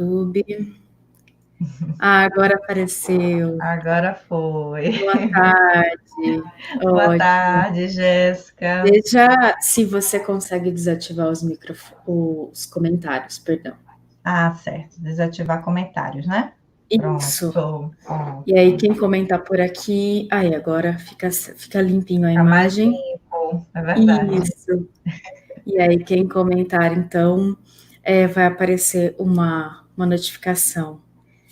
YouTube. Agora apareceu. Agora foi. Boa tarde. Boa Ótimo. tarde, Jéssica. Veja se você consegue desativar os comentários, perdão. Certo. Desativar comentários, né? Isso. Pronto. E aí, quem comentar por aqui... Aí, agora fica limpinho a Fica mais imagem. limpo, é verdade. Isso. E aí, quem comentar, então, vai aparecer uma notificação.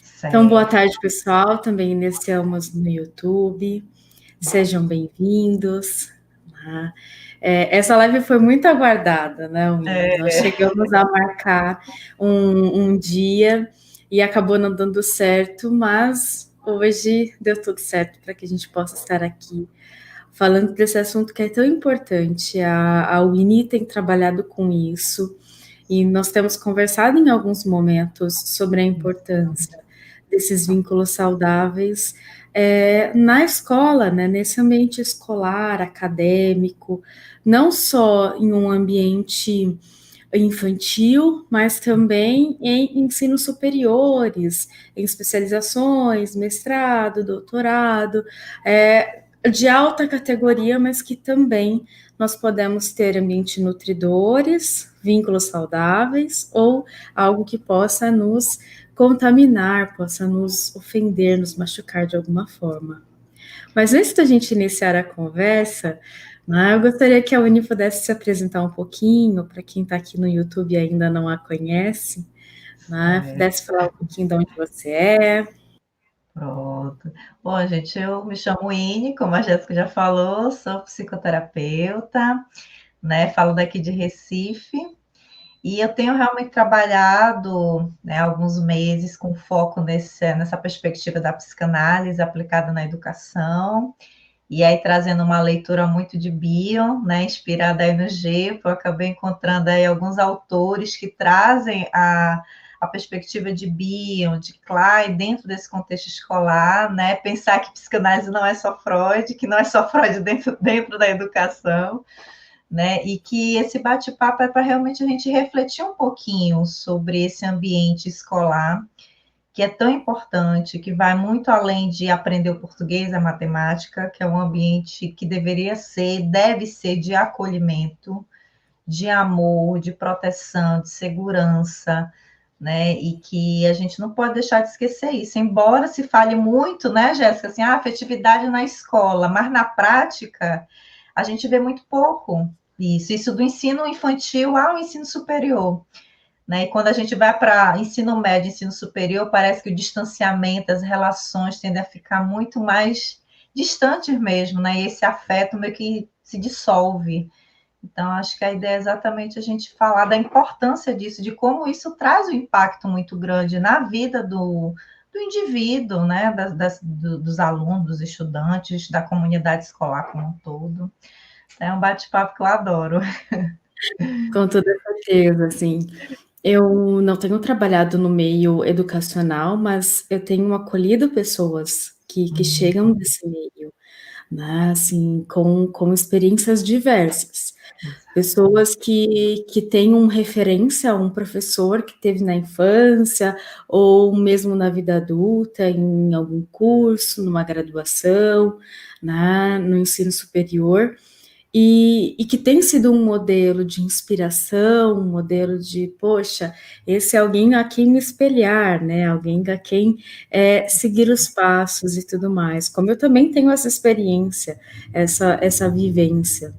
Certo. Então, boa tarde, pessoal. Também iniciamos no YouTube. Sejam bem-vindos. Essa live foi muito aguardada, né, Winnie? Nós chegamos a marcar um dia e acabou não dando certo, mas hoje deu tudo certo para que a gente possa estar aqui falando desse assunto que é tão importante. A Winnie tem trabalhado com isso e nós temos conversado em alguns momentos sobre a importância desses vínculos saudáveis na escola, né, nesse ambiente escolar, acadêmico, não só em um ambiente infantil, mas também em ensinos superiores, em especializações, mestrado, doutorado, de alta categoria, mas que também nós podemos ter ambientes nutridores, vínculos saudáveis, ou algo que possa nos contaminar, possa nos ofender, nos machucar de alguma forma. Mas antes da gente iniciar a conversa, né, eu gostaria que a Uni pudesse se apresentar um pouquinho, para quem está aqui no YouTube e ainda não a conhece, né, pudesse falar um pouquinho de onde você é. Pronto. Bom, gente, eu me chamo Ine, como a Jéssica já falou, sou psicoterapeuta, né? Falo daqui de Recife. E eu tenho realmente trabalhado, né, alguns meses com foco nessa perspectiva da psicanálise aplicada na educação, e aí trazendo uma leitura muito de Bion, né, inspirada aí no Gepo. Eu acabei encontrando aí alguns autores que trazem a perspectiva de Bion, de Klein, dentro desse contexto escolar, né, pensar que psicanálise não é só Freud, que não é só Freud dentro da educação, né? E que esse bate-papo é para realmente a gente refletir um pouquinho sobre esse ambiente escolar, que é tão importante, que vai muito além de aprender o português, a matemática, que é um ambiente que deveria ser, deve ser de acolhimento, de amor, de proteção, de segurança, né? E que a gente não pode deixar de esquecer isso. Embora se fale muito, né, Jéssica, assim, afetividade na escola, mas na prática a gente vê muito pouco isso do ensino infantil ao ensino superior, né? E quando a gente vai para ensino médio, ensino superior, parece que o distanciamento, as relações tendem a ficar muito mais distantes mesmo, né? E esse afeto meio que se dissolve. Então, acho que a ideia é exatamente a gente falar da importância disso, de como isso traz um impacto muito grande na vida do indivíduo, né? Dos alunos, dos estudantes, da comunidade escolar como um todo. É um bate-papo que eu adoro. Com toda certeza, assim. Eu não tenho trabalhado no meio educacional, mas eu tenho acolhido pessoas que chegam desse meio, né, assim, com experiências diversas. Pessoas que têm referência a um professor que teve na infância, ou mesmo na vida adulta, em algum curso, numa graduação, né, no ensino superior, e que tem sido um modelo de inspiração, um modelo de, poxa, esse é alguém a quem me espelhar, né? Alguém a quem seguir os passos e tudo mais. Como eu também tenho essa experiência, essa vivência.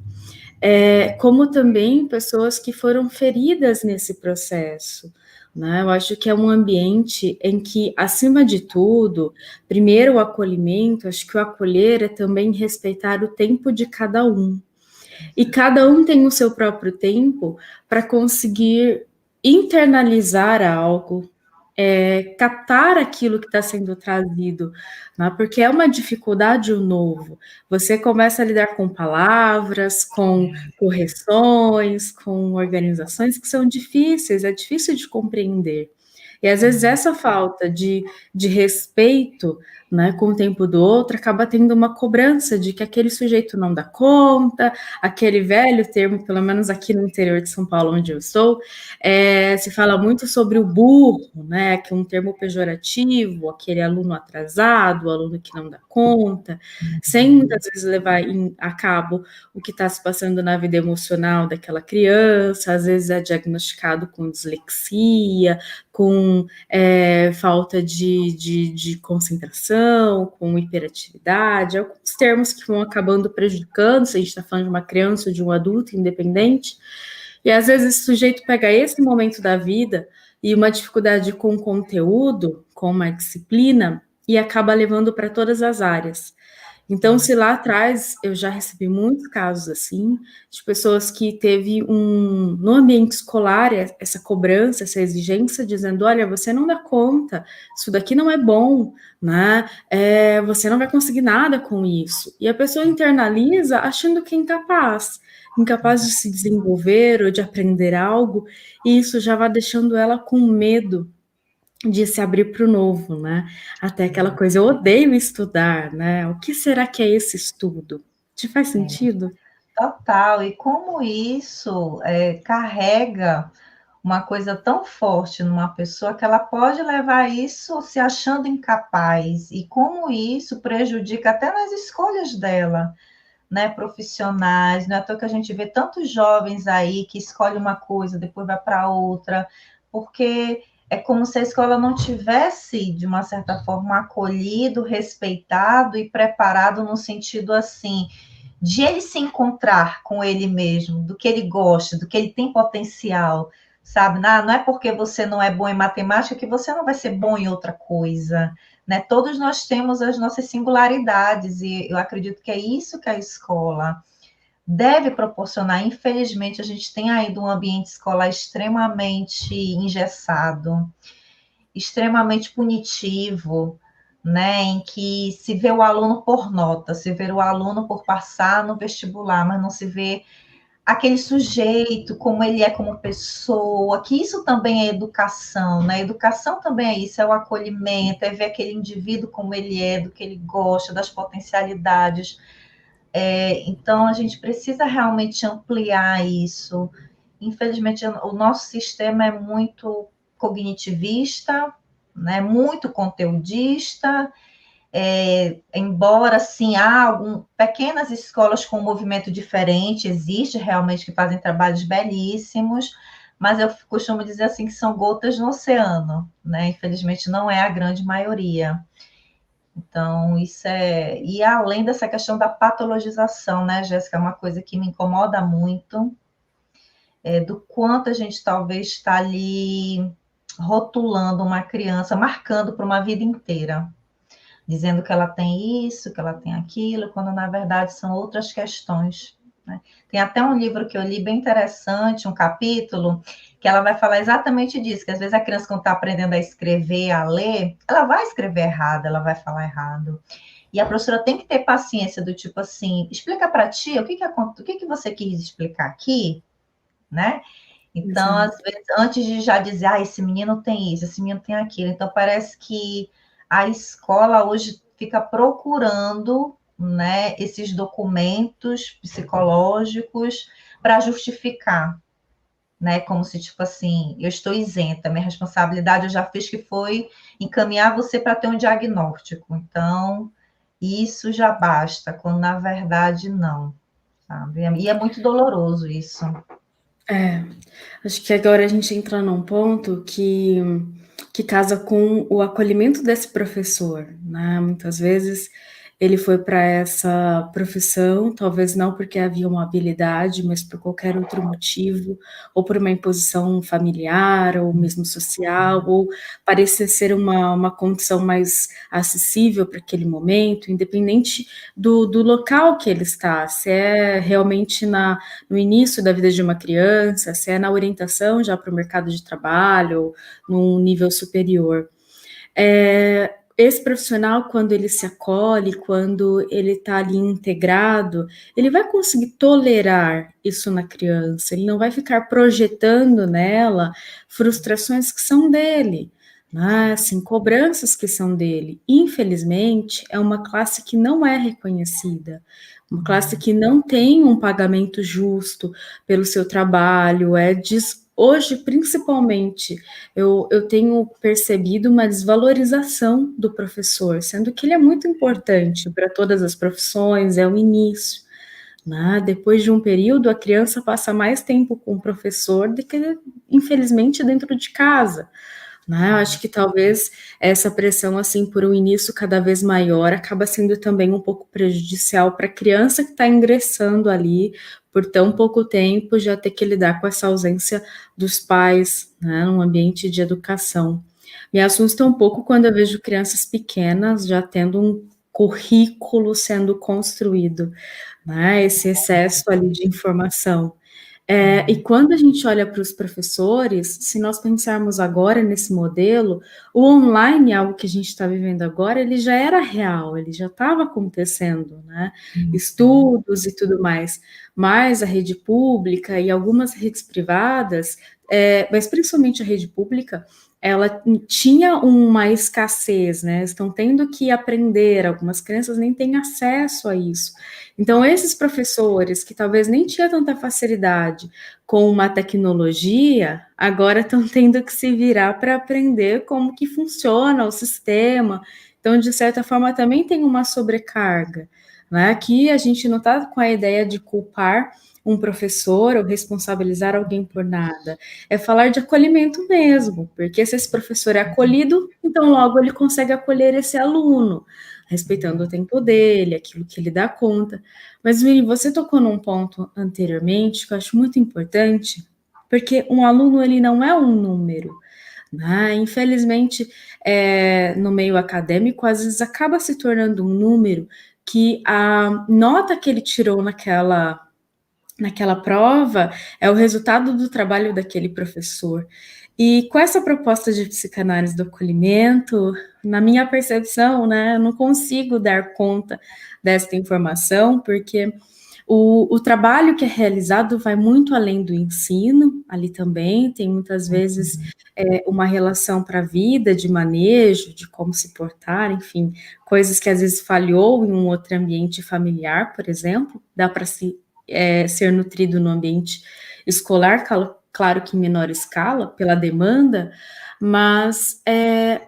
Como também pessoas que foram feridas nesse processo, né? Eu acho que é um ambiente em que, acima de tudo, primeiro o acolhimento, acho que o acolher é também respeitar o tempo de cada um. E cada um tem o seu próprio tempo para conseguir internalizar algo, captar aquilo que está sendo trazido, né? Porque é uma dificuldade o novo. Você começa a lidar com palavras, com correções, com organizações que são difíceis, é difícil de compreender. E às vezes essa falta de respeito né, com o tempo do outro, acaba tendo uma cobrança de que aquele sujeito não dá conta, aquele velho termo, pelo menos aqui no interior de São Paulo, onde eu estou, se fala muito sobre o burro, né, que é um termo pejorativo, aquele aluno atrasado, o aluno que não dá conta, sem muitas vezes levar a cabo o que está se passando na vida emocional daquela criança, às vezes é diagnosticado com dislexia, com falta de concentração, com hiperatividade, alguns termos que vão acabando prejudicando, se a gente está falando de uma criança ou de um adulto independente, e às vezes esse sujeito pega esse momento da vida e uma dificuldade com o conteúdo, com uma disciplina, e acaba levando para todas as áreas. Então, se lá atrás eu já recebi muitos casos assim, de pessoas que teve no ambiente escolar essa cobrança, essa exigência, dizendo, olha, você não dá conta, isso daqui não é bom, né? Você não vai conseguir nada com isso. E a pessoa internaliza achando que é incapaz de se desenvolver ou de aprender algo, e isso já vai deixando ela com medo de se abrir para o novo, né? Até aquela coisa, eu odeio estudar, né? O que será que é esse estudo? Te faz sentido? Total. E como isso carrega uma coisa tão forte numa pessoa que ela pode levar isso se achando incapaz, e como isso prejudica até nas escolhas dela, né, profissionais. Não é à toa que a gente vê tantos jovens aí que escolhem uma coisa, depois vai para outra, porque é como se a escola não tivesse, de uma certa forma, acolhido, respeitado e preparado no sentido assim, de ele se encontrar com ele mesmo, do que ele gosta, do que ele tem potencial, sabe? Não é porque você não é bom em matemática que você não vai ser bom em outra coisa, né? Todos nós temos as nossas singularidades e eu acredito que é isso que a escola deve proporcionar. Infelizmente, a gente tem aí um ambiente escolar extremamente engessado, extremamente punitivo, né, em que se vê o aluno por nota, se vê o aluno por passar no vestibular, mas não se vê aquele sujeito, como ele é como pessoa, que isso também é educação, né? Educação também é isso, é o acolhimento, é ver aquele indivíduo como ele é, do que ele gosta, das potencialidades. Então, a gente precisa realmente ampliar isso. Infelizmente, o nosso sistema é muito cognitivista, né? Muito conteudista, embora sim há pequenas escolas com um movimento diferente, existe realmente que fazem trabalhos belíssimos, mas eu costumo dizer assim que são gotas no oceano, né? Infelizmente não é a grande maioria. Então, isso é. E além dessa questão da patologização, né, Jéssica, é uma coisa que me incomoda muito, do quanto a gente talvez está ali rotulando uma criança, marcando para uma vida inteira, dizendo que ela tem isso, que ela tem aquilo, quando na verdade são outras questões, né? Tem até um livro que eu li bem interessante, um capítulo, que ela vai falar exatamente disso, que às vezes a criança, quando está aprendendo a escrever, a ler, ela vai escrever errado, ela vai falar errado. E a professora tem que ter paciência do tipo assim, explica para ti o que você quis explicar aqui, né? Então, às Exato. vezes, antes de já dizer, esse menino tem isso, esse menino tem aquilo. Então, parece que a escola hoje fica procurando, né, esses documentos psicológicos para justificar, né? Como se, tipo assim, eu estou isenta, minha responsabilidade eu já fiz que foi encaminhar você para ter um diagnóstico. Então, isso já basta, quando na verdade não, sabe? E é muito doloroso isso. Acho que agora a gente entra num ponto que casa com o acolhimento desse professor, né? Muitas vezes ele foi para essa profissão, talvez não porque havia uma habilidade, mas por qualquer outro motivo, ou por uma imposição familiar, ou mesmo social, ou parecer ser uma condição mais acessível para aquele momento, independente do local que ele está, se é realmente no início da vida de uma criança, se é na orientação já para o mercado de trabalho, num nível superior. Esse profissional, quando ele se acolhe, quando ele está ali integrado, ele vai conseguir tolerar isso na criança, ele não vai ficar projetando nela frustrações que são dele, Assim, cobranças que são dele. Infelizmente, é uma classe que não é reconhecida, uma classe que não tem um pagamento justo pelo seu trabalho, hoje, principalmente, eu tenho percebido uma desvalorização do professor, sendo que ele é muito importante para todas as profissões, é o início. Né? Depois de um período, a criança passa mais tempo com o professor do que, infelizmente, dentro de casa. Né? Eu acho que talvez essa pressão, assim, por um início cada vez maior, acaba sendo também um pouco prejudicial para a criança que está ingressando ali por tão pouco tempo, já ter que lidar com essa ausência dos pais, né, num ambiente de educação. Me assusta um pouco quando eu vejo crianças pequenas já tendo um currículo sendo construído, né, esse excesso ali de informação. E quando a gente olha para os professores, se nós pensarmos agora nesse modelo, o online, algo que a gente está vivendo agora, ele já era real, ele já estava acontecendo, né? Estudos e tudo mais. Mas a rede pública e algumas redes privadas, mas principalmente a rede pública, ela tinha uma escassez, né? Estão tendo que aprender, algumas crianças nem têm acesso a isso. Então, esses professores que talvez nem tinham tanta facilidade com uma tecnologia, agora estão tendo que se virar para aprender como que funciona o sistema. Então, de certa forma, também tem uma sobrecarga. Né? Aqui a gente não está com a ideia de culpar um professor ou responsabilizar alguém por nada. É falar de acolhimento mesmo, porque se esse professor é acolhido, então logo ele consegue acolher esse aluno, respeitando o tempo dele, aquilo que ele dá conta. Mas, Vini, você tocou num ponto anteriormente que eu acho muito importante, porque um aluno ele não é um número. Né? Infelizmente, no meio acadêmico, às vezes acaba se tornando um número que a nota que ele tirou naquela prova é o resultado do trabalho daquele professor. E com essa proposta de psicanálise do acolhimento, na minha percepção, né, eu não consigo dar conta desta informação, porque o trabalho que é realizado vai muito além do ensino, ali também tem muitas vezes uma relação para a vida, de manejo, de como se portar, enfim, coisas que às vezes falhou em um outro ambiente familiar, por exemplo, dá para se ser nutrido no ambiente escolar, claro que em menor escala, pela demanda, mas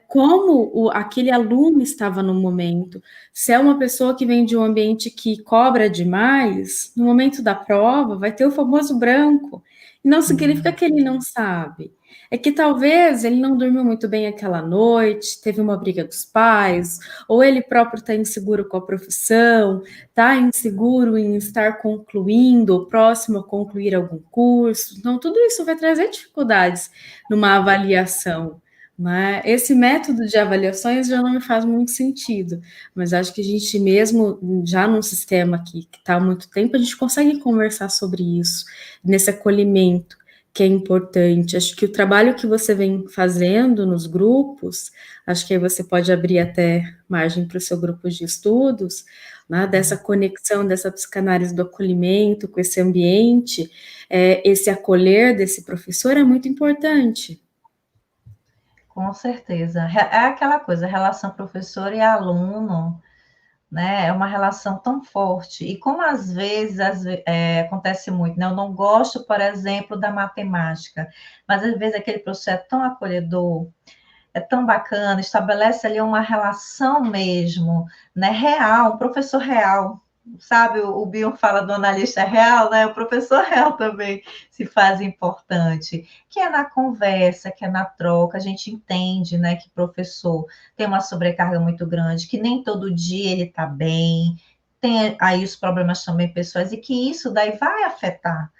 como aquele aluno estava no momento, se é uma pessoa que vem de um ambiente que cobra demais, no momento da prova vai ter o famoso branco, e não significa que ele não sabe, é que talvez ele não dormiu muito bem aquela noite, teve uma briga dos pais, ou ele próprio está inseguro com a profissão, está inseguro em estar concluindo ou próximo a concluir algum curso. Então, tudo isso vai trazer dificuldades numa avaliação. Né? Esse método de avaliações já não me faz muito sentido, mas acho que a gente mesmo, já num sistema que está há muito tempo, a gente consegue conversar sobre isso, nesse acolhimento, que é importante. Acho que o trabalho que você vem fazendo nos grupos, acho que aí você pode abrir até margem para o seu grupo de estudos, né, dessa conexão, dessa psicanálise do acolhimento com esse ambiente, esse acolher desse professor é muito importante. Com certeza. É aquela coisa, relação professor e aluno, né? É uma relação tão forte. E como às vezes acontece muito, né? Eu não gosto, por exemplo, da matemática, mas às vezes aquele professor é tão acolhedor, é tão bacana, estabelece ali uma relação mesmo, né? Real, um professor real. Sabe, o Bion fala do analista real, né? O professor real também se faz importante, que é na conversa, que é na troca, a gente entende, né, que professor tem uma sobrecarga muito grande, que nem todo dia ele está bem, tem aí os problemas também pessoais, e que isso daí vai afetar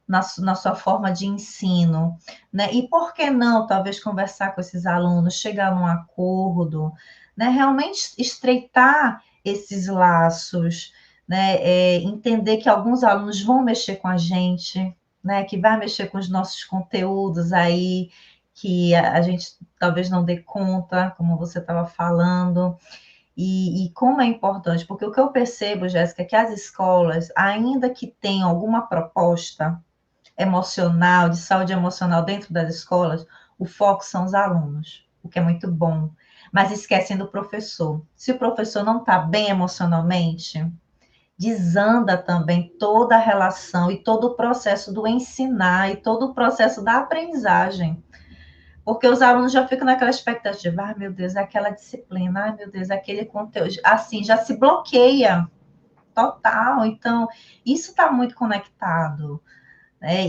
na sua forma de ensino, né? E por que não, talvez, conversar com esses alunos, chegar num acordo, né? Realmente estreitar esses laços, né? Entender que alguns alunos vão mexer com a gente, né? Que vai mexer com os nossos conteúdos aí, que a gente talvez não dê conta, como você estava falando. E como é importante, porque o que eu percebo, Jéssica, é que as escolas, ainda que tenham alguma proposta emocional, de saúde emocional dentro das escolas, o foco são os alunos. o que é muito bom, mas esquecem do professor. Se o professor não está bem emocionalmente, desanda também toda a relação e todo o processo do ensinar e todo o processo da aprendizagem. Porque os alunos já ficam naquela expectativa, ai meu Deus, é aquela disciplina, ai meu Deus, é aquele conteúdo, assim, já se bloqueia total. Então, isso está muito conectado.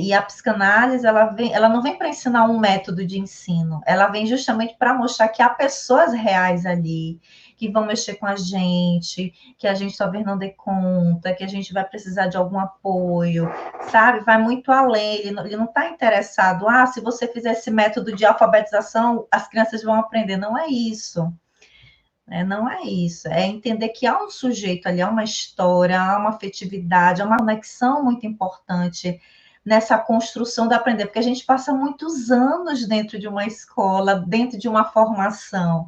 E a psicanálise, ela não vem para ensinar um método de ensino, ela vem justamente para mostrar que há pessoas reais ali, que vão mexer com a gente, que a gente talvez não dê conta, que a gente vai precisar de algum apoio, sabe? Vai muito além, ele não está interessado, se você fizer esse método de alfabetização, as crianças vão aprender. Não é isso. Não é isso, é entender que há um sujeito ali, há uma história, há uma afetividade, há uma conexão muito importante nessa construção do aprender, porque a gente passa muitos anos dentro de uma escola, dentro de uma formação,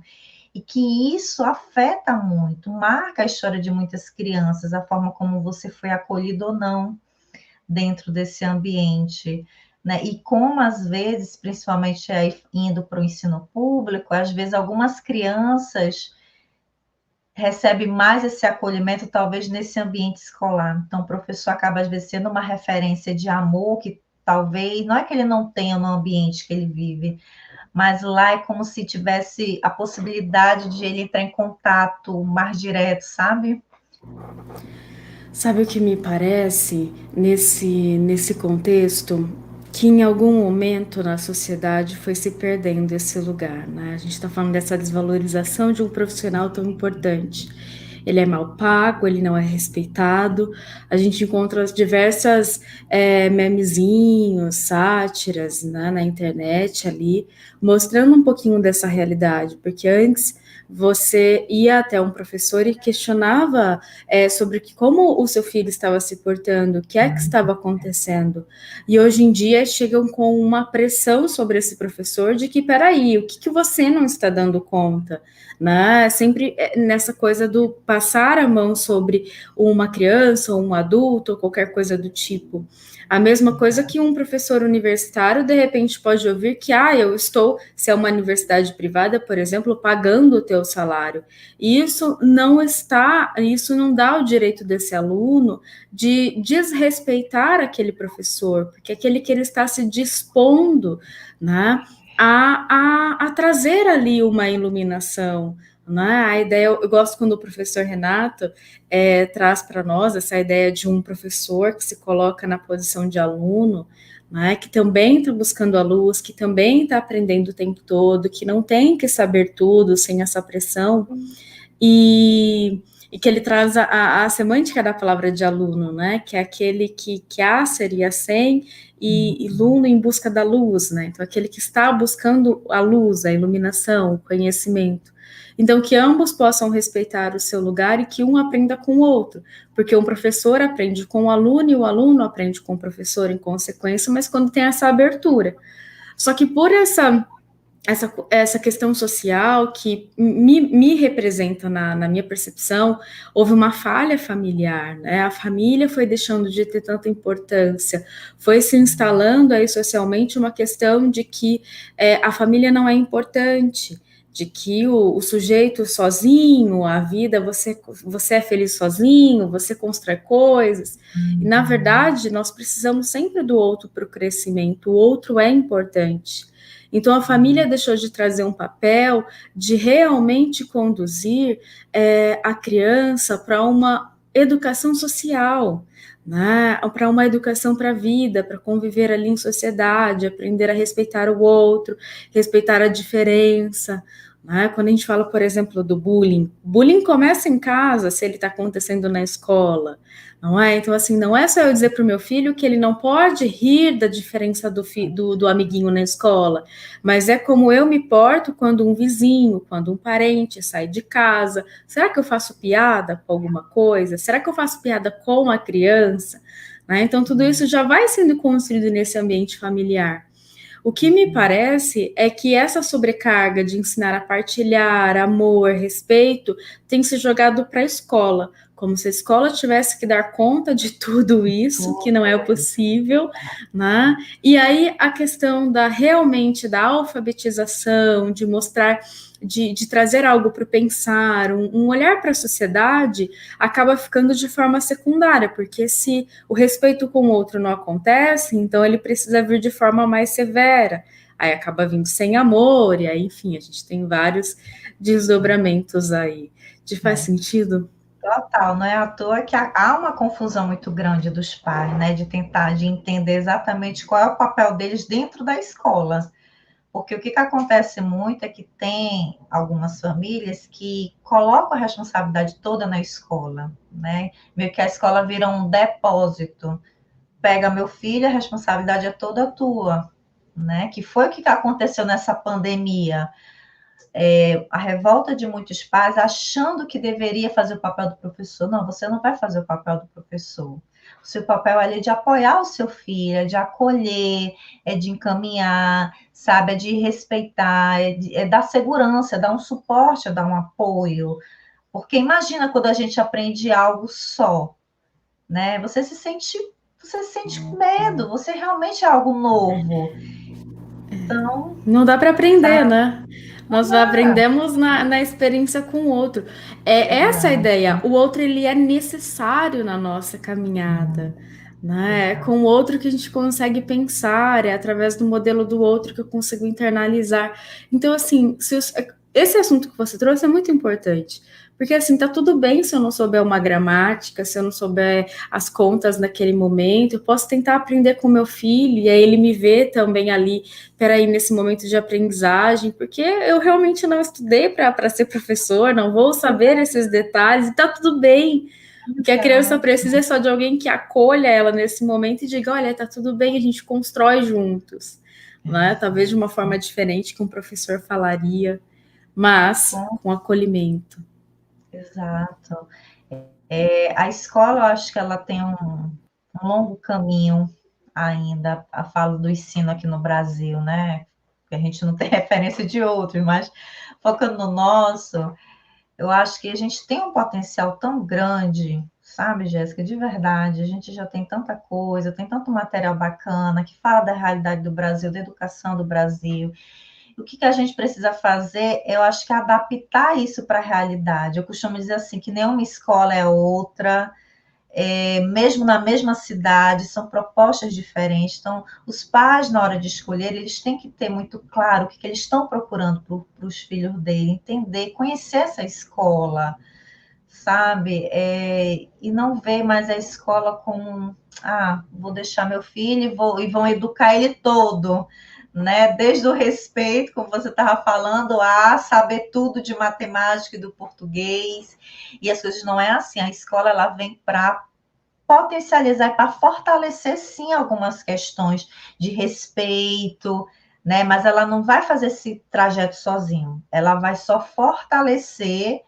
e que isso afeta muito, marca a história de muitas crianças, a forma como você foi acolhido ou não dentro desse ambiente, né? E como às vezes, principalmente aí, indo para o ensino público, às vezes algumas crianças recebe mais esse acolhimento, talvez, nesse ambiente escolar. Então, o professor acaba, às vezes, sendo uma referência de amor que talvez, não é que ele não tenha no ambiente que ele vive, mas lá é como se tivesse a possibilidade de ele entrar em contato mais direto, sabe? Sabe o que me parece nesse contexto? Que em algum momento na sociedade foi se perdendo esse lugar, né? A gente está falando dessa desvalorização de um profissional tão importante. Ele é mal pago, ele não é respeitado. A gente encontra diversas memezinhos, sátiras, né, na internet ali, mostrando um pouquinho dessa realidade, porque antes você ia até um professor e questionava sobre como o seu filho estava se portando, o que é que estava acontecendo. E hoje em dia chegam com uma pressão sobre esse professor de que, peraí, o que você não está dando conta? Né? Sempre nessa coisa do passar a mão sobre uma criança ou um adulto ou qualquer coisa do tipo. A mesma coisa que um professor universitário, de repente, pode ouvir que, eu estou, se é uma universidade privada, por exemplo, pagando o teu salário. E isso não dá o direito desse aluno de desrespeitar aquele professor, porque aquele que ele está se dispondo, né, a trazer ali uma iluminação. Né? A ideia, eu gosto quando o professor Renato traz para nós essa ideia de um professor que se coloca na posição de aluno, né, que também está buscando a luz, que também está aprendendo o tempo todo, que não tem que saber tudo sem essa pressão, e que ele traz a semântica da palavra de aluno, né, que é aquele que a seria sem, e luno em busca da luz, né, então aquele que está buscando a luz, a iluminação, o conhecimento. Então, que ambos possam respeitar o seu lugar e que um aprenda com o outro, porque um professor aprende com o aluno e o aluno aprende com o professor em consequência, mas quando tem essa abertura. Só que por essa questão social que me representa na minha percepção, houve uma falha familiar, né? A família foi deixando de ter tanta importância, foi se instalando aí socialmente uma questão de que a família não é importante, de que o sujeito sozinho, a vida, você é feliz sozinho, você constrói coisas, e na verdade nós precisamos sempre do outro para o crescimento, o outro é importante. Então, a família deixou de trazer um papel de realmente conduzir a criança para uma educação social, né? Para uma educação para a vida, para conviver ali em sociedade, aprender a respeitar o outro, respeitar a diferença. Né? Quando a gente fala, por exemplo, do bullying começa em casa, se ele está acontecendo na escola, não é? Então, assim, não é só eu dizer para o meu filho que ele não pode rir da diferença do amiguinho na escola, mas é como eu me porto quando um vizinho, quando um parente sai de casa. Será que eu faço piada com alguma coisa? Será que eu faço piada com a criança? Né? Então, tudo isso já vai sendo construído nesse ambiente familiar. O que me parece é que essa sobrecarga de ensinar a partilhar, amor, respeito, tem se jogado para a escola, como se a escola tivesse que dar conta de tudo isso, que não é possível, né? E aí a questão realmente da alfabetização, de mostrar, de trazer algo para o pensar, um olhar para a sociedade, acaba ficando de forma secundária, porque se o respeito com o outro não acontece, então ele precisa vir de forma mais severa, aí acaba vindo sem amor, e aí, enfim, a gente tem vários desdobramentos aí. Faz sentido? Total, não é à toa que há uma confusão muito grande dos pais, né, de tentar de entender exatamente qual é o papel deles dentro da escola. Porque o que acontece muito é que tem algumas famílias que colocam a responsabilidade toda na escola, né? Meio que a escola vira um depósito. Pega meu filho, a responsabilidade é toda tua, né? Que foi o que aconteceu nessa pandemia. A revolta de muitos pais achando que deveria fazer o papel do professor. Não, você não vai fazer o papel do professor. O seu papel é de apoiar o seu filho, é de acolher, é de encaminhar, sabe? É de respeitar, é dar segurança, é dar um suporte, é dar um apoio. Porque imagina quando a gente aprende algo só, né? Você se sente com medo, você realmente é algo novo. Então, Não dá para aprender, sabe? né? Não Nós dá. aprendemos na experiência com o outro. É essa a ideia. Exato, O outro, ele é necessário na nossa caminhada, né? É exato. com o outro que a gente consegue pensar, é através do modelo do outro que eu consigo internalizar. Então, assim, esse assunto que você trouxe é muito importante. Porque, assim, tá tudo bem se eu não souber uma gramática, se eu não souber as contas naquele momento, eu posso tentar aprender com meu filho, e aí ele me vê também ali, peraí, nesse momento de aprendizagem, porque eu realmente não estudei para ser professor, não vou saber esses detalhes, e tá tudo bem. O que a criança Exato. precisa é só de alguém que acolha ela nesse momento e diga, olha, tá tudo bem, a gente constrói juntos, né? Talvez de uma forma diferente que um professor falaria, mas Com com acolhimento. Exato. A escola, eu acho que ela tem um longo caminho ainda, a fala do ensino aqui no Brasil, né? Que a gente não tem referência de outros, mas focando no nosso, eu acho que a gente tem um potencial tão grande, sabe, Jéssica? De verdade, a gente já tem tanta coisa, tem tanto material bacana que fala da realidade do Brasil, da educação do Brasil. O que a gente precisa fazer, eu acho que é adaptar isso para a realidade. Eu costumo dizer assim, que nenhuma escola é outra, mesmo na mesma cidade, são propostas diferentes. Então, os pais, na hora de escolher, eles têm que ter muito claro o que eles estão procurando para os filhos dele, entender, conhecer essa escola, sabe? E não ver mais a escola como, vou deixar meu filho e vão educar ele todo, né? Desde o respeito, como você estava falando, a saber tudo de matemática e do português. E as coisas não é assim. A escola ela vem para potencializar, para fortalecer sim algumas questões de respeito, né? Mas ela não vai fazer esse trajeto sozinho. Ela vai só fortalecer,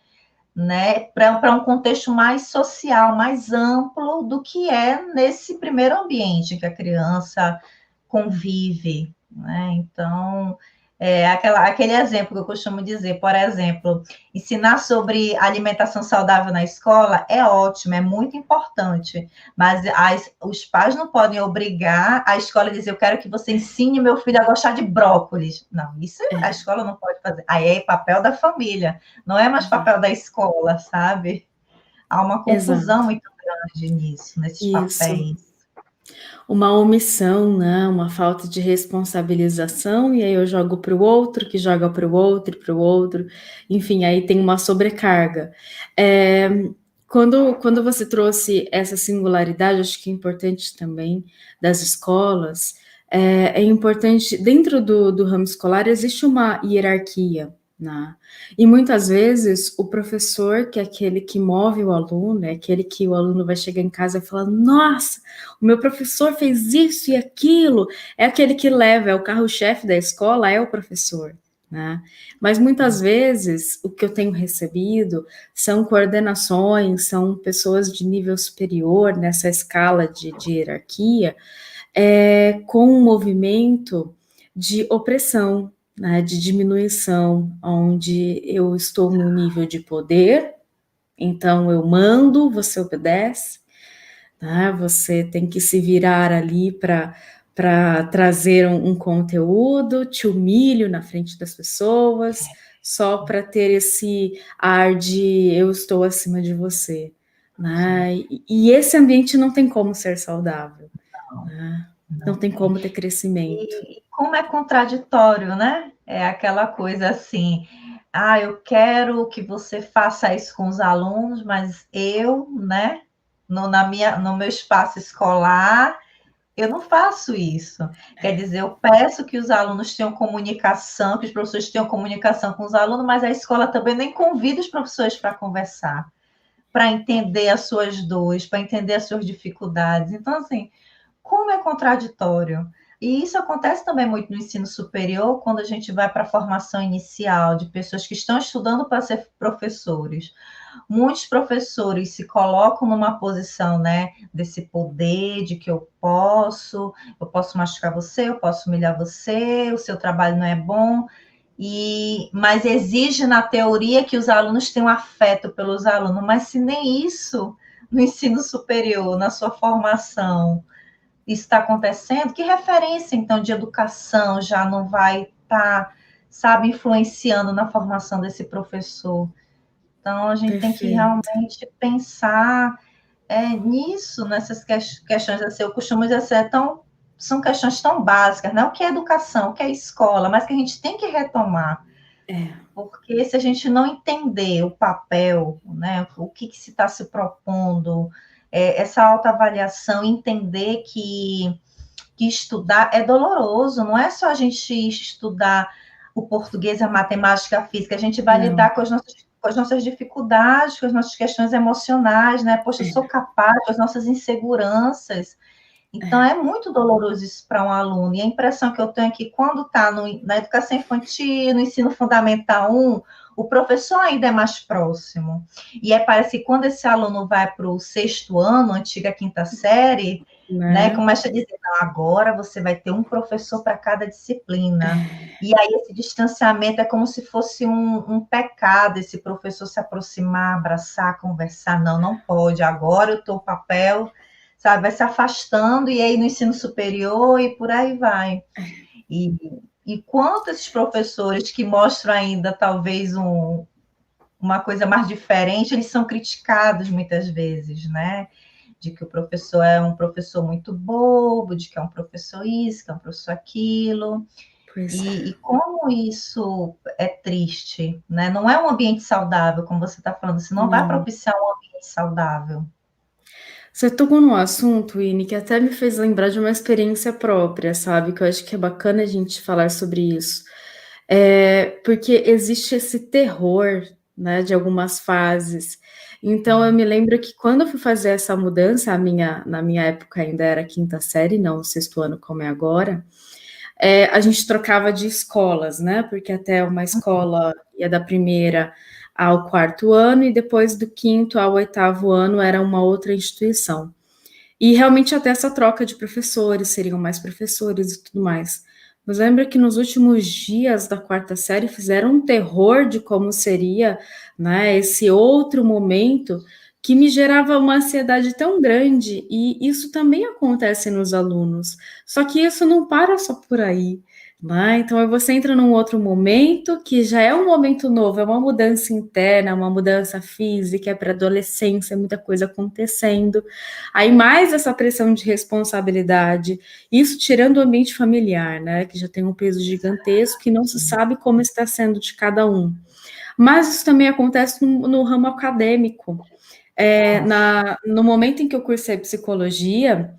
né, para um contexto mais social, mais amplo do que é nesse primeiro ambiente que a criança convive, né? Então, aquele exemplo que eu costumo dizer, por exemplo, ensinar sobre alimentação saudável na escola é ótimo, é muito importante, mas os pais não podem obrigar a escola a dizer, eu quero que você ensine meu filho a gostar de brócolis. Não, isso a escola não pode fazer. Aí é papel da família, não é mais papel da escola, sabe? Há uma confusão Exato. muito grande nisso, nesses Isso. papéis. Uma omissão, né? Uma falta de responsabilização, e aí eu jogo para o outro, que joga para o outro, enfim, aí tem uma sobrecarga. É, quando você trouxe essa singularidade, acho que é importante também das escolas, é importante, dentro do ramo escolar, existe uma hierarquia, né? E muitas vezes o professor, que é aquele que move o aluno, é aquele que o aluno vai chegar em casa e falar, nossa, o meu professor fez isso e aquilo, é aquele que leva, é o carro-chefe da escola, é o professor, né? Mas muitas vezes o que eu tenho recebido são coordenações, são pessoas de nível superior nessa escala de hierarquia, com um movimento de opressão, né, de diminuição, onde eu estou no nível de poder Então eu mando, você obedece, né? Você tem que se virar ali para trazer um conteúdo, te humilho na frente das pessoas, só para ter esse ar de eu estou acima de você, né? E esse ambiente não tem como ser saudável, Não, né? Não não tem tem. como ter crescimento. E como é contraditório, né? É aquela coisa assim, ah, eu quero que você faça isso com os alunos, mas eu, né, no meu espaço escolar, eu não faço isso. Quer dizer, eu peço que os alunos tenham comunicação, que os professores tenham comunicação com os alunos, mas a escola também nem convida os professores para conversar, para entender as suas dores, para entender as suas dificuldades. Então, assim, como é contraditório. E isso acontece também muito no ensino superior, quando a gente vai para a formação inicial de pessoas que estão estudando para ser professores. Muitos professores se colocam numa posição, né, desse poder, de que eu posso machucar você, eu posso humilhar você, o seu trabalho não é bom, mas exige na teoria que os alunos tenham afeto pelos alunos, mas se nem isso no ensino superior, na sua formação, isso está acontecendo, que referência, então, de educação já não vai estar, sabe, influenciando na formação desse professor? Então, a gente tem que Perfeito. realmente pensar nisso, nessas questões, assim, eu costumo dizer assim, são questões tão básicas, né? O que é educação, o que é escola, mas que a gente tem que retomar, É, porque se a gente não entender o papel, né, o que se está se propondo, essa autoavaliação, entender que estudar é doloroso, não é só a gente estudar o português, a matemática, a física, a gente vai não. lidar com as nossas dificuldades, com as nossas questões emocionais, né? Poxa, eu sou capaz, com as nossas inseguranças. Então, É, é muito doloroso isso para um aluno. E a impressão que eu tenho é que quando está na educação infantil, no ensino fundamental 1, o professor ainda é mais próximo. E parece que quando esse aluno vai para o sexto ano, antiga quinta série, né, né? começa a dizer, não, agora você vai ter um professor para cada disciplina. E aí esse distanciamento é como se fosse um pecado, esse professor se aproximar, abraçar, conversar. Não, não pode. Agora eu estou o papel, sabe, vai se afastando, e aí no ensino superior e por aí vai. E, e quanto esses professores que mostram ainda talvez uma coisa mais diferente, eles são criticados muitas vezes, né? De que o professor é um professor muito bobo, de que é um professor isso, que é um professor aquilo. Pois é. E como isso é triste, né? Não é um ambiente saudável, como você está falando, você não vai Não. propiciar um ambiente saudável. Você tocou num assunto, Ine, que até me fez lembrar de uma experiência própria, sabe? Que eu acho que é bacana a gente falar sobre isso. Porque existe esse terror, né, de algumas fases. Então, eu me lembro que quando eu fui fazer essa mudança, na minha época ainda era quinta série, não o sexto ano como é agora, a gente trocava de escolas, né? Porque até uma escola ia da primeira ao quarto ano e depois do quinto ao oitavo ano era uma outra instituição. E realmente até essa troca de professores, seriam mais professores e tudo mais. Mas lembra que nos últimos dias da quarta série fizeram um terror de como seria, né, esse outro momento que me gerava uma ansiedade tão grande, e isso também acontece nos alunos. Só que isso não para só por aí, né? Então você entra num outro momento que já é um momento novo, é uma mudança interna, uma mudança física, é para adolescência, muita coisa acontecendo. Aí mais essa pressão de responsabilidade, isso tirando o ambiente familiar, né, que já tem um peso gigantesco, que não se sabe como está sendo de cada um. Mas isso também acontece no ramo acadêmico. Nossa. No momento em que eu cursei psicologia,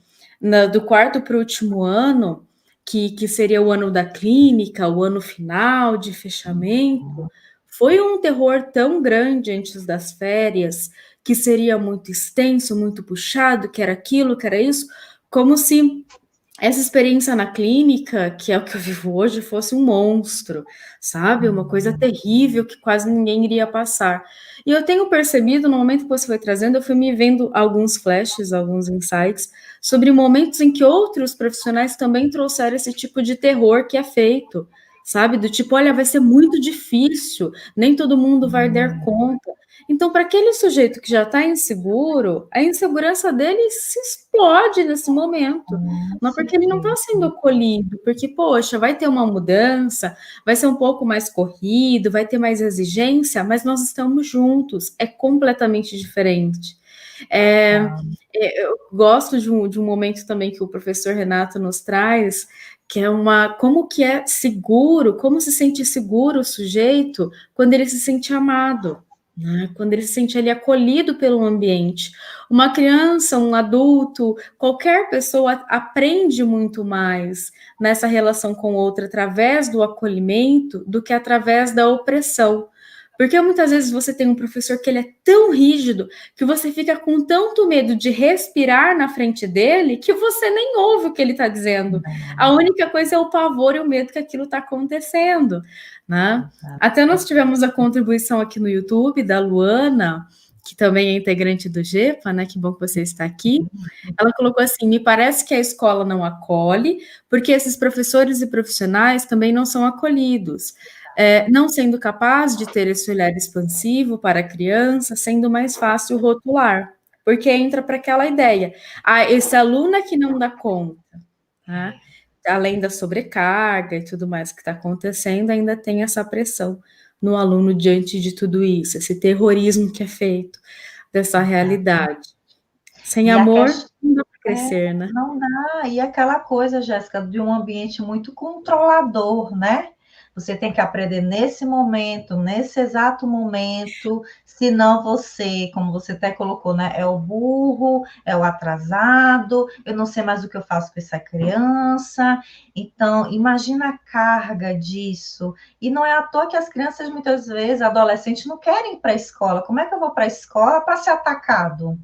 do quarto para o último ano, que seria o ano da clínica, o ano final de fechamento, foi um terror tão grande antes das férias, que seria muito extenso, muito puxado, que era aquilo, que era isso, como se essa experiência na clínica, que é o que eu vivo hoje, fosse um monstro, sabe? Uma coisa terrível que quase ninguém iria passar. E eu tenho percebido, no momento que você foi trazendo, eu fui me vendo alguns flashes, alguns insights, sobre momentos em que outros profissionais também trouxeram esse tipo de terror que é feito, sabe? Do tipo, olha, vai ser muito difícil, nem todo mundo vai dar conta. Então, para aquele sujeito que já está inseguro, a insegurança dele se explode nesse momento. Com Não porque ele não está certeza. sendo acolhido, porque, poxa, vai ter uma mudança, vai ser um pouco mais corrido, vai ter mais exigência, mas nós estamos juntos, é completamente diferente. Tá. Eu gosto de um momento também que o professor Renato nos traz, que é como que é seguro, como se sente seguro o sujeito quando ele se sente amado, né? Quando ele se sente ali acolhido pelo ambiente. Uma criança, um adulto, qualquer pessoa aprende muito mais nessa relação com outra através do acolhimento do que através da opressão. Porque muitas vezes você tem um professor que ele é tão rígido que você fica com tanto medo de respirar na frente dele que você nem ouve o que ele está dizendo. A única coisa é o pavor e o medo que aquilo está acontecendo, né? Até nós tivemos a contribuição aqui no YouTube da Luana, que também é integrante do GEPA, né? Que bom que você está aqui. Ela colocou assim: me parece que a escola não acolhe, porque esses professores e profissionais também não são acolhidos. Não sendo capaz de ter esse olhar expansivo para a criança, sendo mais fácil rotular, porque entra para aquela ideia. Esse aluno é que não dá conta, tá? Além da sobrecarga e tudo mais que está acontecendo, ainda tem essa pressão no aluno diante de tudo isso, esse terrorismo que é feito dessa realidade. Sem E a amor, questão não dá para crescer, né? não dá. E aquela coisa, Jéssica, de um ambiente muito controlador, né? Você tem que aprender nesse momento, nesse exato momento, senão você, como você até colocou, né? É o burro, é o atrasado, eu não sei mais o que eu faço com essa criança. Então, imagina a carga disso. E não é à toa que as crianças, muitas vezes, adolescentes, não querem ir para a escola. Como é que eu vou para a escola para ser atacado?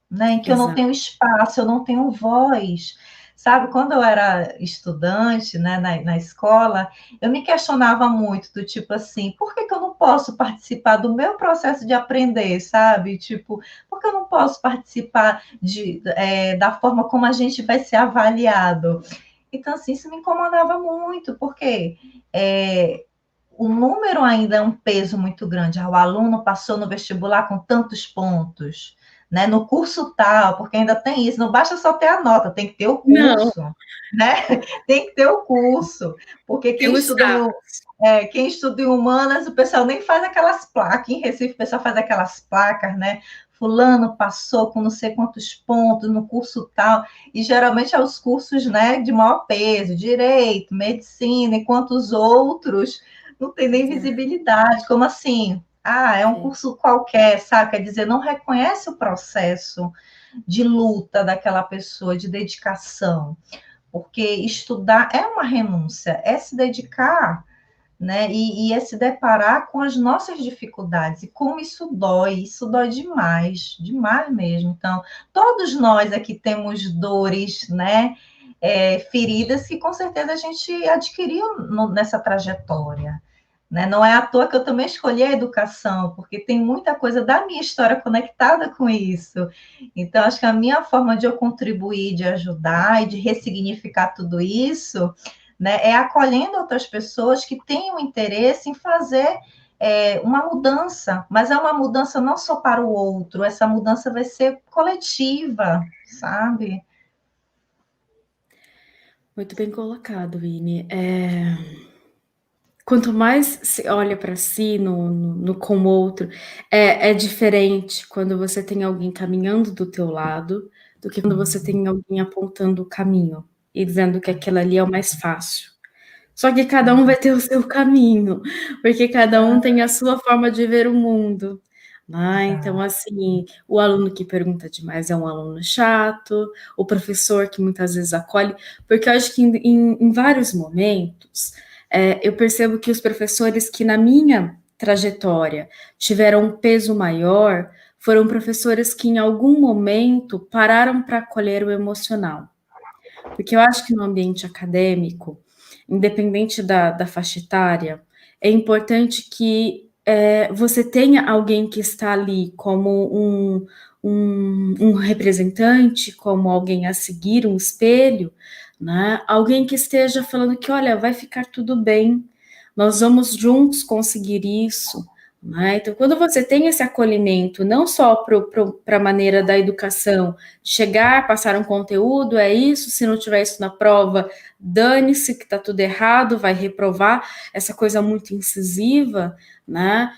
Né, em que eu não Exato. tenho espaço, eu não tenho voz. Sabe, quando eu era estudante, né, na escola, eu me questionava muito, do tipo assim, por que que eu não posso participar do meu processo de aprender, sabe? Tipo, por que eu não posso participar da forma como a gente vai ser avaliado? Então, assim, isso me incomodava muito, porque o número ainda é um peso muito grande. O aluno passou no vestibular com tantos pontos, né? No curso tal, porque ainda tem isso, não basta só ter a nota, tem que ter o Não, curso, né? Tem que ter o curso, porque tem o status. quem estuda em humanas, o pessoal nem faz aquelas placas. Em Recife, o pessoal faz aquelas placas, né? Fulano passou com não sei quantos pontos no curso tal, e geralmente é os cursos, né, de maior peso, direito, medicina, enquanto os outros não tem nem visibilidade. Como assim? Ah, é um curso qualquer, sabe? Quer dizer, não reconhece o processo de luta daquela pessoa, de dedicação. Porque estudar é uma renúncia, é se dedicar, né? E é se deparar com as nossas dificuldades. E como isso dói demais, demais mesmo. Então, todos nós aqui temos dores, né? Feridas que com certeza a gente adquiriu nessa trajetória. Né? Não é à toa que eu também escolhi a educação, porque tem muita coisa da minha história conectada com isso. Então, acho que a minha forma de eu contribuir, de ajudar e de ressignificar tudo isso, né, é acolhendo outras pessoas que tenham interesse em fazer uma mudança, mas é uma mudança não só para o outro, essa mudança vai ser coletiva, sabe? Muito bem colocado, Vini. Quanto mais se olha para si no com o outro, é diferente quando você tem alguém caminhando do teu lado, do que quando você tem alguém apontando o caminho e dizendo que aquilo ali é o mais fácil. Só que cada um vai ter o seu caminho, porque cada um tem a sua forma de ver o mundo, né. Então, assim, o aluno que pergunta demais é um aluno chato, o professor que muitas vezes acolhe, porque eu acho que em vários momentos, eu percebo que os professores que na minha trajetória tiveram um peso maior, foram professores que em algum momento pararam para acolher o emocional. Porque eu acho que no ambiente acadêmico, independente da faixa etária, é importante que você tenha alguém que está ali como um representante, como alguém a seguir, um espelho, né? Alguém que esteja falando que, olha, vai ficar tudo bem, nós vamos juntos conseguir isso, né? Então, quando você tem esse acolhimento, não só para a maneira da educação, chegar, passar um conteúdo, é isso, se não tiver isso na prova, dane-se que está tudo errado, vai reprovar, essa coisa muito incisiva, né?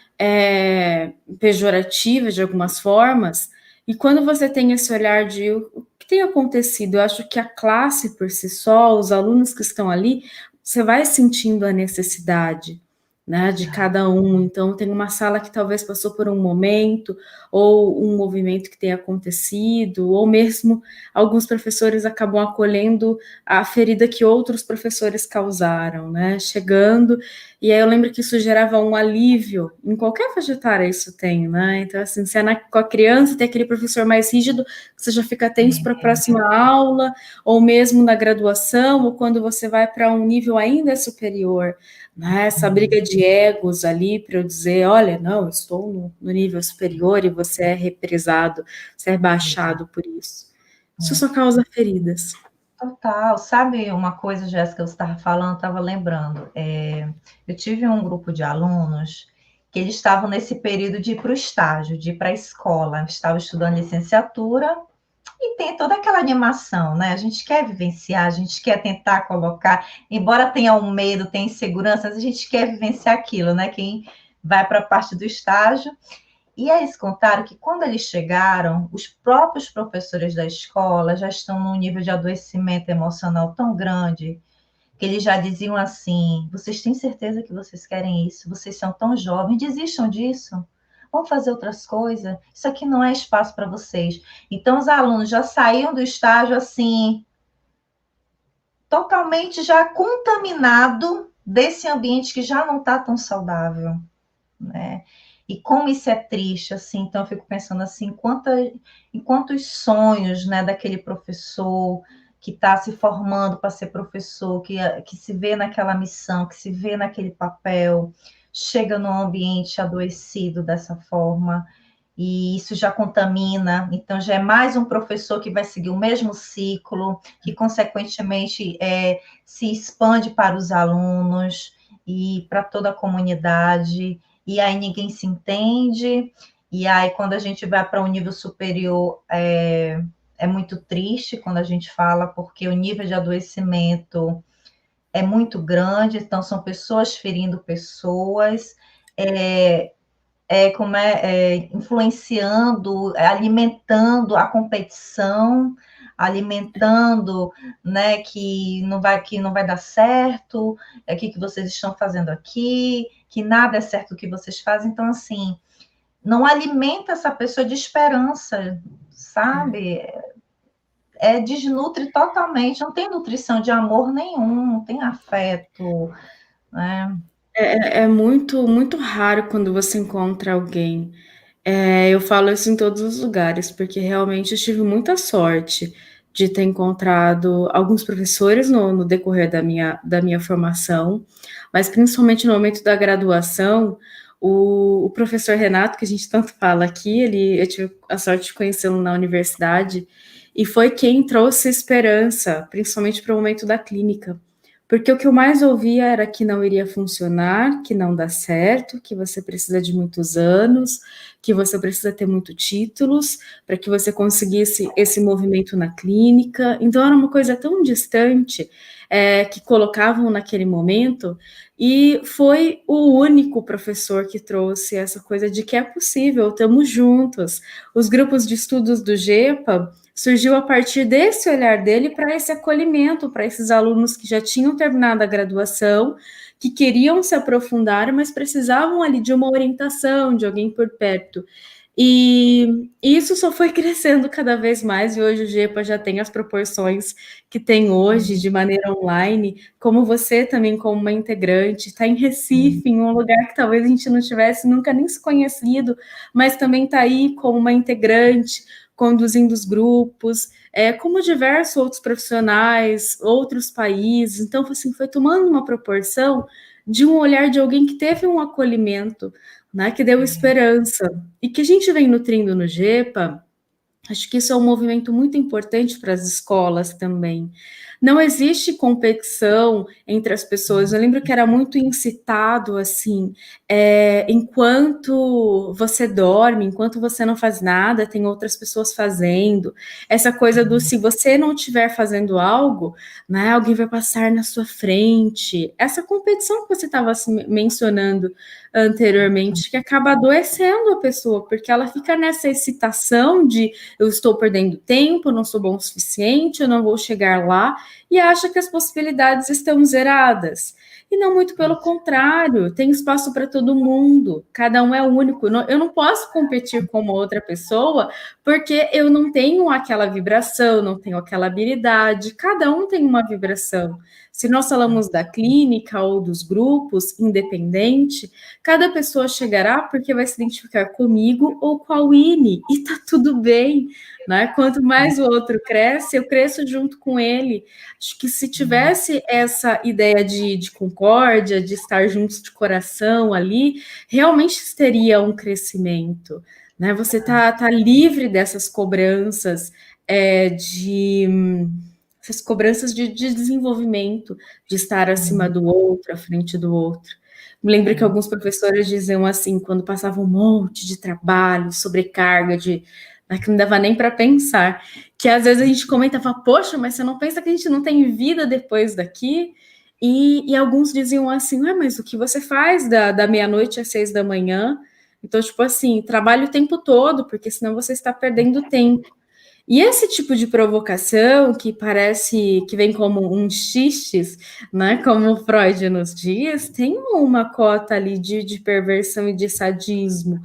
Pejorativa de algumas formas, e quando você tem esse olhar de o que tem acontecido, eu acho que a classe por si só, os alunos que estão ali, você vai sentindo a necessidade, né, de cada um. Então, tem uma sala que talvez passou por um momento, ou um movimento que tenha acontecido, ou mesmo alguns professores acabam acolhendo a ferida que outros professores causaram, né, chegando, e aí eu lembro que isso gerava um alívio, em qualquer faixa etária isso tem, né, então assim, se é com a criança, tem aquele professor mais rígido, você já fica tenso para a próxima aula, ou mesmo na graduação, ou quando você vai para um nível ainda superior, né? Essa briga de egos ali para eu dizer, olha, não, eu estou no nível superior e você é reprisado, você é baixado por isso. Isso só causa feridas. Total. Sabe uma coisa, Jéssica, você estava falando, estava lembrando. Eu tive um grupo de alunos que eles estavam nesse período de ir para o estágio, de ir para a escola. Estavam estudando licenciatura e tem toda aquela animação, né? A gente quer vivenciar, a gente quer tentar colocar, embora tenha um medo, tenha insegurança, a gente quer vivenciar aquilo, né? Quem vai para a parte do estágio. E aí eles contaram que quando eles chegaram, os próprios professores da escola já estão num nível de adoecimento emocional tão grande que eles já diziam assim: vocês têm certeza que vocês querem isso? Vocês são tão jovens, desistam disso. Vamos fazer outras coisas. Isso aqui não é espaço para vocês. Então, os alunos já saíam do estágio assim, totalmente já contaminado desse ambiente que já não está tão saudável, né? E como isso é triste, assim, então eu fico pensando assim, em quantos sonhos, né, daquele professor que está se formando para ser professor, que se vê naquela missão, que se vê naquele papel, chega num ambiente adoecido dessa forma, e isso já contamina, então já é mais um professor que vai seguir o mesmo ciclo, que consequentemente se expande para os alunos e para toda a comunidade, e aí ninguém se entende, e aí quando a gente vai para um nível superior, é muito triste quando a gente fala, porque o nível de adoecimento é muito grande, então são pessoas ferindo pessoas, influenciando, alimentando a competição, alimentando, né, que não vai dar certo, o que vocês estão fazendo aqui, que nada é certo o que vocês fazem. Então, assim, não alimenta essa pessoa de esperança, sabe? Desnutre totalmente, não tem nutrição de amor nenhum, não tem afeto, né? É muito, muito raro quando você encontra alguém. Eu falo isso em todos os lugares, porque realmente eu tive muita sorte de ter encontrado alguns professores no decorrer da minha formação, mas principalmente no momento da graduação, o professor Renato, que a gente tanto fala aqui, eu tive a sorte de conhecê-lo na universidade, e foi quem trouxe esperança, principalmente para o momento da clínica. Porque o que eu mais ouvia era que não iria funcionar, que não dá certo, que você precisa de muitos anos, que você precisa ter muitos títulos para que você conseguisse esse movimento na clínica. Então era uma coisa tão distante que colocavam naquele momento, e foi o único professor que trouxe essa coisa de que é possível, estamos juntos. Os grupos de estudos do GEPA surgiu a partir desse olhar dele para esse acolhimento, para esses alunos que já tinham terminado a graduação, que queriam se aprofundar, mas precisavam ali de uma orientação, de alguém por perto. E isso só foi crescendo cada vez mais, e hoje o GEPA já tem as proporções que tem hoje, de maneira online, como você também, como uma integrante, está em Recife, em um lugar que talvez a gente não tivesse nunca nem se conhecido, mas também está aí como uma integrante, conduzindo os grupos, como diversos outros profissionais, outros países. Então, assim, foi tomando uma proporção de um olhar de alguém que teve um acolhimento, né, que deu esperança, e que a gente vem nutrindo no GEPA. Acho que isso é um movimento muito importante para as escolas também, não existe competição entre as pessoas. Eu lembro que era muito incitado, assim, enquanto você dorme, enquanto você não faz nada, tem outras pessoas fazendo. Essa coisa do se você não estiver fazendo algo, né, alguém vai passar na sua frente. Essa competição que você estava mencionando anteriormente, que acaba adoecendo a pessoa, porque ela fica nessa excitação de eu estou perdendo tempo, eu não sou bom o suficiente, eu não vou chegar lá, e acha que as possibilidades estão zeradas. E não, muito pelo contrário, tem espaço para todo mundo, cada um é único. Eu não posso competir com uma outra pessoa porque eu não tenho aquela vibração, não tenho aquela habilidade, cada um tem uma vibração. Se nós falamos da clínica ou dos grupos, independente, cada pessoa chegará porque vai se identificar comigo ou com a Winnie, e tá tudo bem, né? Quanto mais o outro cresce, eu cresço junto com ele. Acho que se tivesse essa ideia de concórdia, de estar juntos de coração ali, realmente teria um crescimento, né? Você tá livre dessas cobranças de essas cobranças de desenvolvimento, de estar acima do outro, à frente do outro. Me lembro que alguns professores diziam assim, quando passava um monte de trabalho, sobrecarga, que não dava nem para pensar, que às vezes a gente comentava, poxa, mas você não pensa que a gente não tem vida depois daqui? E alguns diziam assim, mas o que você faz da meia-noite às 6 da manhã? Então, tipo assim, trabalho o tempo todo, porque senão você está perdendo tempo. E esse tipo de provocação, que parece que vem como um xistes, né, como o Freud nos diz, tem uma cota ali de perversão e de sadismo,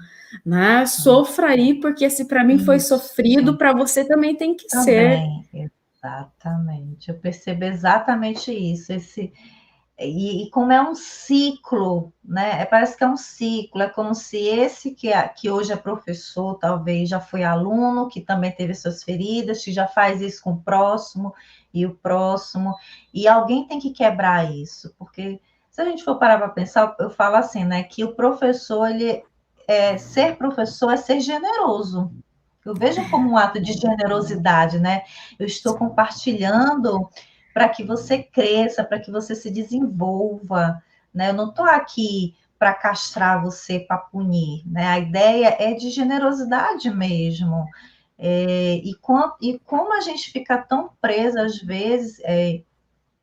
né? Sofra aí, porque se para mim foi sofrido, para você também tem que ser. Também, exatamente. Eu percebo exatamente isso. E como é um ciclo, né? Parece que é um ciclo. É como se esse que hoje é professor, talvez já foi aluno, que também teve suas feridas, que já faz isso com o próximo e o próximo. E alguém tem que quebrar isso, porque se a gente for parar para pensar, eu falo assim, né? Que o professor, ser professor é ser generoso. Eu vejo como um ato de generosidade, né? Eu estou compartilhando para que você cresça, para que você se desenvolva, né? Eu não estou aqui para castrar você, para punir, né? A ideia é de generosidade mesmo. E como a gente fica tão presa, às vezes,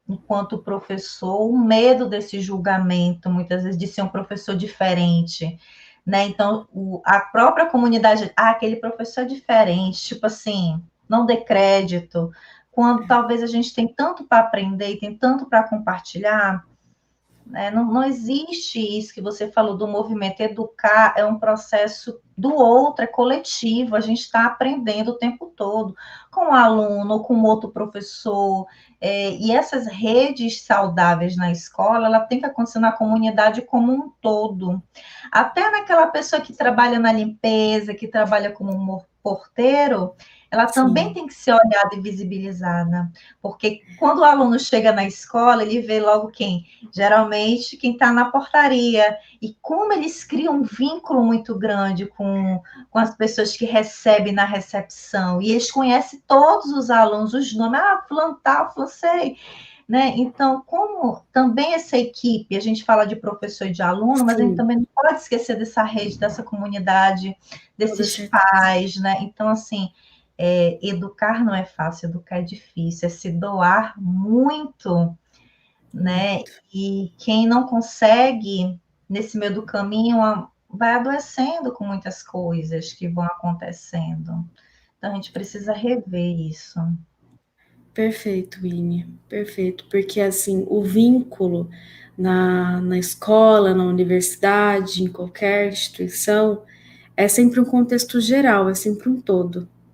enquanto professor, o medo desse julgamento, muitas vezes, de ser um professor diferente, né? Então, a própria comunidade, aquele professor é diferente, tipo assim, não dê crédito, quando talvez a gente tem tanto para aprender e tem tanto para compartilhar, né? Não existe isso que você falou do movimento. Educar é um processo do outro, é coletivo, a gente está aprendendo o tempo todo, com o aluno, com outro professor, e essas redes saudáveis na escola, ela tem que acontecer na comunidade como um todo. Até naquela pessoa que trabalha na limpeza, que trabalha como porteiro, ela também Sim. tem que ser olhada e visibilizada, porque quando o aluno chega na escola, ele vê logo quem? Geralmente quem está na portaria. E como eles criam um vínculo muito grande com as pessoas que recebem na recepção. E eles conhecem todos os alunos, os nomes. Fulano tal, fulano sei. Né? Então, como também essa equipe, a gente fala de professor e de aluno, mas a gente Sim, também não pode esquecer dessa rede, dessa comunidade, toda desses certeza. pais, né? Então, assim, educar não é fácil, educar é difícil, é se doar muito, né? Muito. E quem não consegue, nesse meio do caminho, vai adoecendo com muitas coisas que vão acontecendo. Então, a gente precisa rever isso. Perfeito, Winnie, perfeito, porque assim, o vínculo na escola, na universidade, em qualquer instituição, é sempre um contexto geral, é sempre um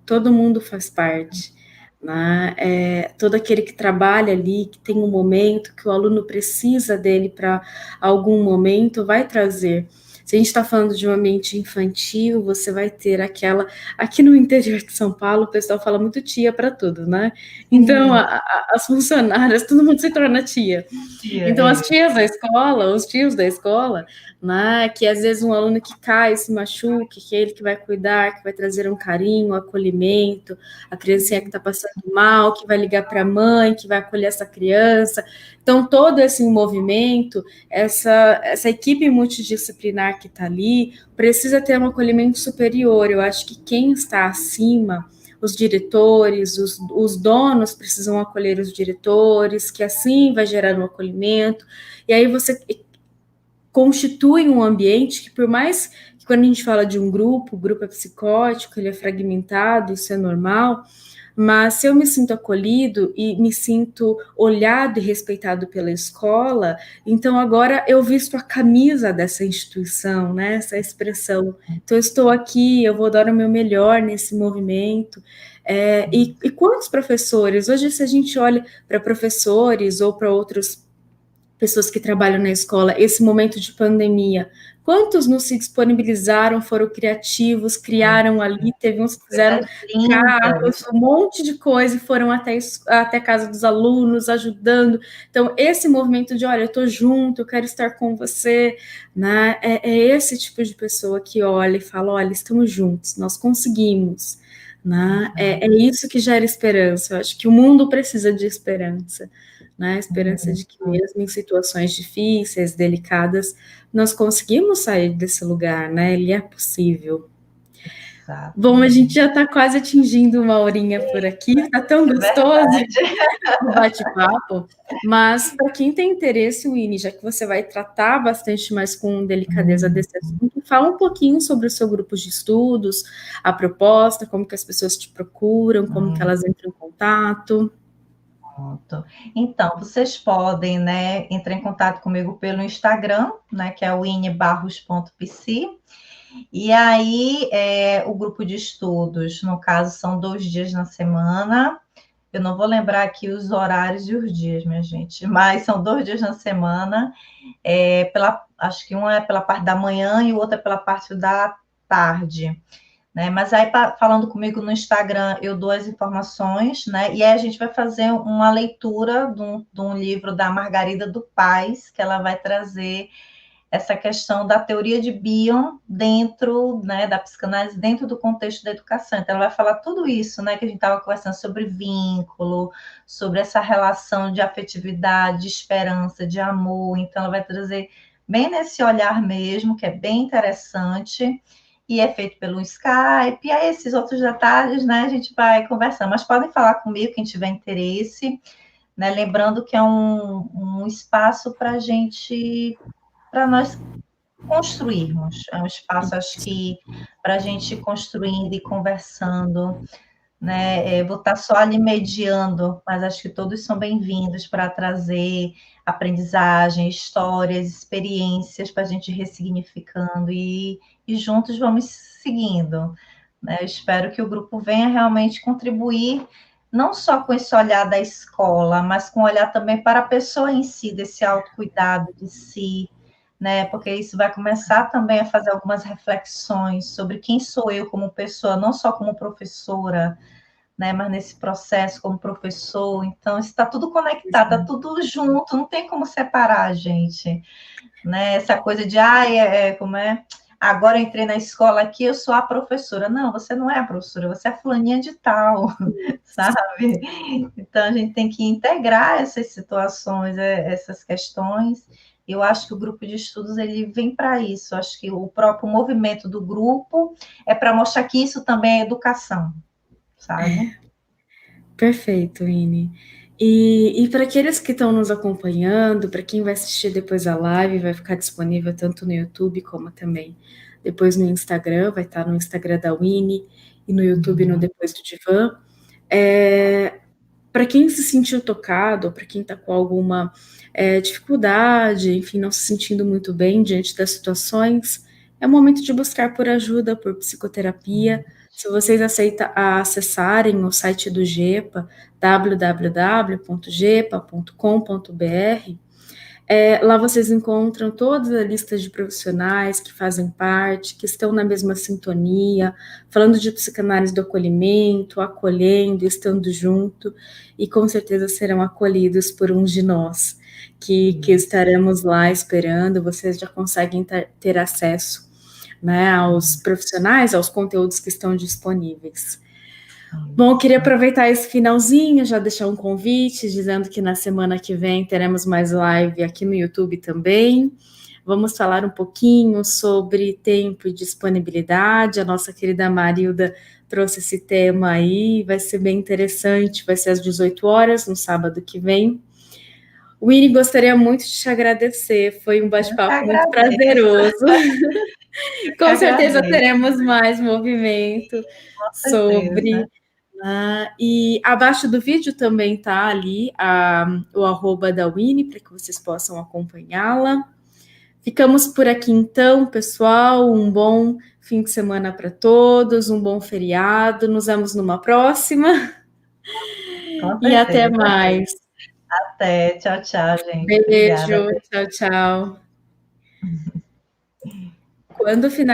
todo mundo faz parte, né? Todo aquele que trabalha ali, que tem um momento, que o aluno precisa dele para algum momento, vai trazer. Se a gente está falando de um ambiente infantil, você vai ter aquela... Aqui no interior de São Paulo, o pessoal fala muito tia para tudo, né? Então, Sim, as funcionárias, todo mundo se torna tia. tia, Então, as tias da escola, os tios da escola, né, que às vezes um aluno que cai, se machuque, que é ele que vai cuidar, que vai trazer um carinho, um acolhimento, a criancinha que está passando mal, que vai ligar para a mãe, que vai acolher essa criança. Então, todo esse movimento, essa equipe multidisciplinar que está ali, precisa ter um acolhimento superior. Eu acho que quem está acima, os diretores, os donos precisam acolher os diretores, que assim vai gerar um acolhimento, e aí você constitui um ambiente que, por mais que quando a gente fala de um grupo, o grupo é psicótico, ele é fragmentado, isso é normal, mas se eu me sinto acolhido e me sinto olhado e respeitado pela escola, então agora eu visto a camisa dessa instituição, né? Essa expressão. Então eu estou aqui, eu vou dar o meu melhor nesse movimento. E quantos professores? Hoje, se a gente olha para professores ou para outros pessoas que trabalham na escola, esse momento de pandemia, quantos não se disponibilizaram, foram criativos, criaram ali, teve uns que fizeram coisas lindas. carros, um monte de coisa e foram até a casa dos alunos, ajudando. Então, esse movimento de, olha, eu estou junto, eu quero estar com você, né? É esse tipo de pessoa que olha e fala, olha, estamos juntos, nós conseguimos, né? É isso que gera esperança. Eu acho que o mundo precisa de esperança, né? A esperança de que mesmo em situações difíceis, delicadas, nós conseguimos sair desse lugar, né? Ele é possível. Exato. Bom, a gente já está quase atingindo uma horinha por aqui, está tão É gostoso verdade. o bate-papo, mas para quem tem interesse, Winnie, já que você vai tratar bastante mais com delicadeza desse assunto, fala um pouquinho sobre o seu grupo de estudos, a proposta, como que as pessoas te procuram, como que elas entram em contato. Pronto. Então, vocês podem, né, entrar em contato comigo pelo Instagram, né, que é o inebarros.pc. E aí, o grupo de estudos, no caso, são 2 dias na semana. Eu não vou lembrar aqui os horários e os dias, minha gente, mas são 2 dias na semana. Acho que um é pela parte da manhã e o outro é pela parte da tarde. Né? Mas aí, falando comigo no Instagram, eu dou as informações, né? E aí a gente vai fazer uma leitura de um livro da Margarida do Paz, que ela vai trazer essa questão da teoria de Bion dentro, né, da psicanálise, dentro do contexto da educação. Então, ela vai falar tudo isso, né, que a gente estava conversando sobre vínculo, sobre essa relação de afetividade, de esperança, de amor. Então, ela vai trazer bem nesse olhar mesmo, que é bem interessante, e é feito pelo Skype, e aí esses outros detalhes, né, a gente vai conversando. Mas podem falar comigo, quem tiver interesse, né, lembrando que é um espaço para nós construirmos. É um espaço, acho que, para a gente ir construindo e conversando, né? Vou estar só ali mediando, mas acho que todos são bem-vindos para trazer aprendizagem, histórias, experiências para a gente ir ressignificando e juntos vamos seguindo. Né? Eu espero que o grupo venha realmente contribuir, não só com esse olhar da escola, mas com olhar também para a pessoa em si, desse autocuidado de si, né? Porque isso vai começar também a fazer algumas reflexões sobre quem sou eu como pessoa, não só como professora, né? Mas nesse processo como professor. Então, está tudo conectado, está tudo junto, não tem como separar, gente. Né? Essa coisa de, como é? Agora eu entrei na escola aqui, eu sou a professora. Não, você não é a professora, você é a fulaninha de tal, sabe? Então, a gente tem que integrar essas situações, essas questões. Eu acho que o grupo de estudos ele vem para isso. Eu acho que o próprio movimento do grupo é para mostrar que isso também é educação, sabe? Perfeito, Ine. E para aqueles que estão nos acompanhando, para quem vai assistir depois a live, vai ficar disponível tanto no YouTube como também depois no Instagram, vai estar no Instagram da Winnie e no YouTube no Depois do Divã. Para quem se sentiu tocado, para quem está com alguma dificuldade, enfim, não se sentindo muito bem diante das situações, é o momento de buscar por ajuda, por psicoterapia. Se vocês acessarem o site do GEPA, www.gepa.com.br, Lá vocês encontram todas as listas de profissionais que fazem parte, que estão na mesma sintonia, falando de psicanálise do acolhimento, acolhendo, estando junto, e com certeza serão acolhidos por uns de nós, que estaremos lá esperando. Vocês já conseguem ter acesso, né, aos profissionais, aos conteúdos que estão disponíveis. Bom, eu queria aproveitar esse finalzinho, já deixar um convite, dizendo que na semana que vem teremos mais live aqui no YouTube também. Vamos falar um pouquinho sobre tempo e disponibilidade. A nossa querida Marilda trouxe esse tema aí, vai ser bem interessante, vai ser às 18 horas, no sábado que vem. Winnie, gostaria muito de te agradecer, foi um bate-papo muito prazeroso. Com certeza teremos mais movimento sobre... e abaixo do vídeo também está ali o arroba da Winnie, para que vocês possam acompanhá-la. Ficamos por aqui então, pessoal. Um bom fim de semana para todos, um bom feriado. Nos vemos numa próxima. E até mais. Até. Tchau, tchau, gente. Beijo. Obrigada. Tchau, tchau. Quando finalizar